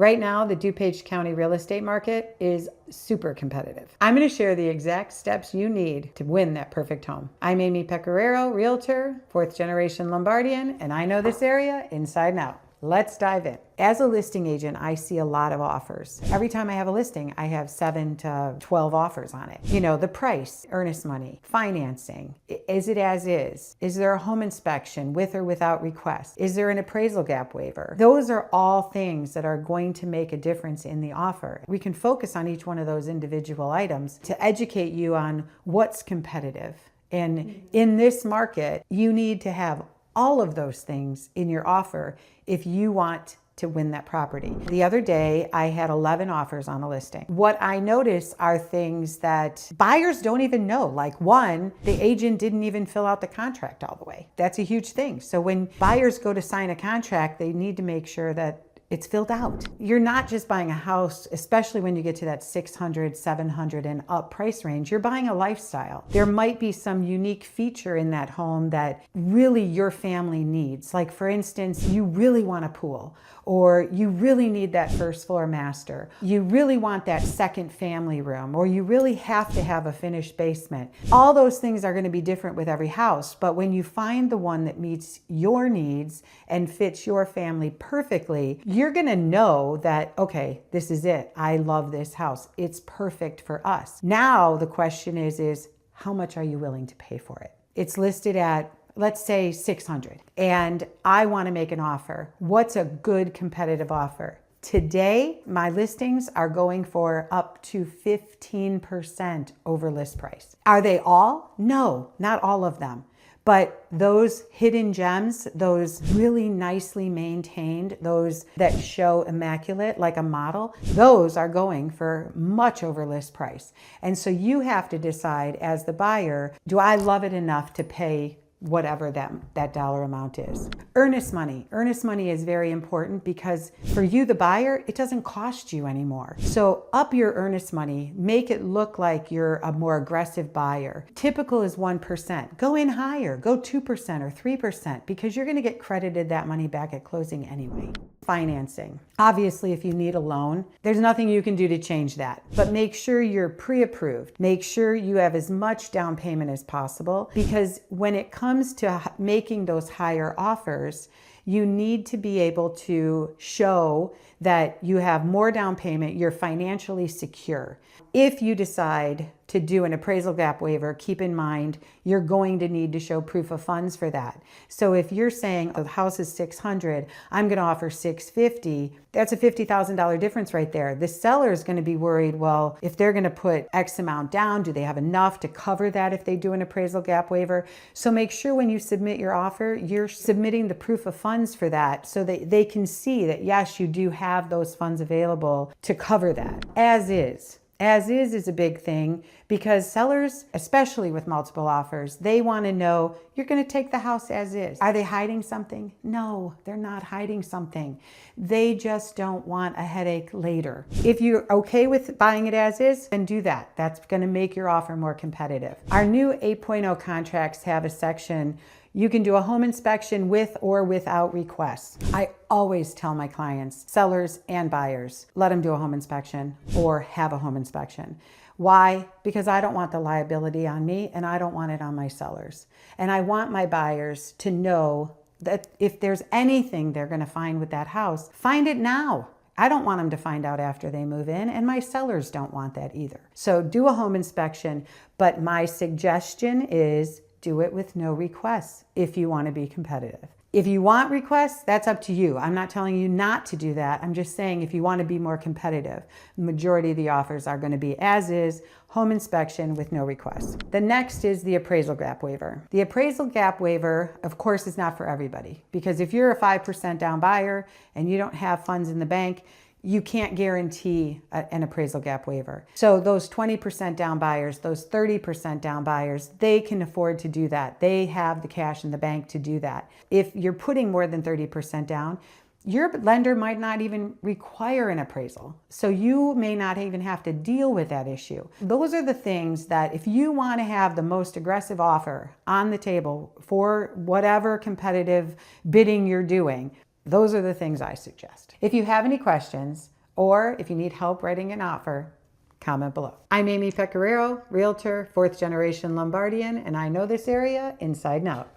Right now, the DuPage County real estate market is super competitive. I'm going to share the exact steps you need to win that perfect home. I'm Amy Pecoraro, Realtor, 4th generation Lombardian, and I know this area inside and out. Let's dive in. As a listing agent, I see a lot of offers. Every time I have a listing, I have 7 to 12 offers on it. You know, the price, earnest money, financing, is it as is? Is there a home inspection with or without request? Is there an appraisal gap waiver? Those are all things that are going to make a difference in the offer. We can focus on each one of those individual items to educate you on what's competitive. And in this market, you need to have all of those things in your offer if you want to win that property. The other day, I had 11 offers on a listing. What I notice are things that buyers don't even know. Like one, the agent didn't even fill out the contract all the way. That's a huge thing. So when buyers go to sign a contract, they need to make sure that it's filled out. You're not just buying a house, especially when you get to that 600, 700 and up price range. You're buying a lifestyle. There might be some unique feature in that home that really your family needs. Like for instance, you really want a pool, or you really need that first floor master. You really want that second family room, or you really have to have a finished basement. All those things are going to be different with every house, but when you find the one that meets your needs and fits your family perfectly, you're going to know that, okay, this is it. I love this house. It's perfect for us. Now the question is how much are you willing to pay for it? It's listed at, let's say 600, and I want to make an offer. What's a good competitive offer? Today, my listings are going for up to 15% over list price. Are they all? No, not all of them. But those hidden gems, those really nicely maintained, those that show immaculate like a model, those are going for much over list price. And so you have to decide as the buyer, do I love it enough to pay whatever that dollar amount is? Earnest money. Earnest money is very important because for you, the buyer, it doesn't cost you anymore. So up your earnest money, make it look like you're a more aggressive buyer. Typical is 1%. Go in higher, go 2% or 3% because you're going to get credited that money back at closing anyway. Financing. Obviously, if you need a loan, there's nothing you can do to change that. But make sure you're pre-approved. Make sure you have as much down payment as possible, because when it comes to making those higher offers, you need to be able to show that you have more down payment, you're financially secure. If you decide to do an appraisal gap waiver, keep in mind you're going to need to show proof of funds for that. So if you're saying the house is 600, I'm going to offer 650, that's a $50,000 difference right there. The seller is going to be worried, well, if they're going to put X amount down, do they have enough to cover that if they do an appraisal gap waiver? So make sure when you submit your offer, you're submitting the proof of funds for that so that they can see that yes, you do have those funds available to cover that. As is. As is a big thing because sellers, especially with multiple offers, they want to know you're going to take the house as is. Are they hiding something? No, they're not hiding something. They just don't want a headache later. If you're okay with buying it as is, then do that. That's going to make your offer more competitive. Our new 8.0 contracts have a section you can do a home inspection with or without requests. I always tell my clients, sellers and buyers, let them do a home inspection or have a home inspection. Why? Because I don't want the liability on me and I don't want it on my sellers. And I want my buyers to know that if there's anything they're going to find with that house, find it now. I don't want them to find out after they move in, and my sellers don't want that either. So do a home inspection, but my suggestion is do it with no requests if you want to be competitive. If you want requests, that's up to you. I'm not telling you not to do that. I'm just saying if you want to be more competitive, the majority of the offers are going to be as is, home inspection with no requests. The next is the appraisal gap waiver. The appraisal gap waiver, of course, is not for everybody because if you're a 5% down buyer and you don't have funds in the bank, you can't guarantee an appraisal gap waiver. So those 20% down buyers, those 30% down buyers, they can afford to do that. They have the cash in the bank to do that. If you're putting more than 30% down, your lender might not even require an appraisal. So you may not even have to deal with that issue. Those are the things that if you want to have the most aggressive offer on the table for whatever competitive bidding you're doing, Those are the things I suggest. If you have any questions or if you need help writing an offer, comment below. I'm Amy Pecoraro, Realtor, 4th generation Lombardian, and I know this area inside and out.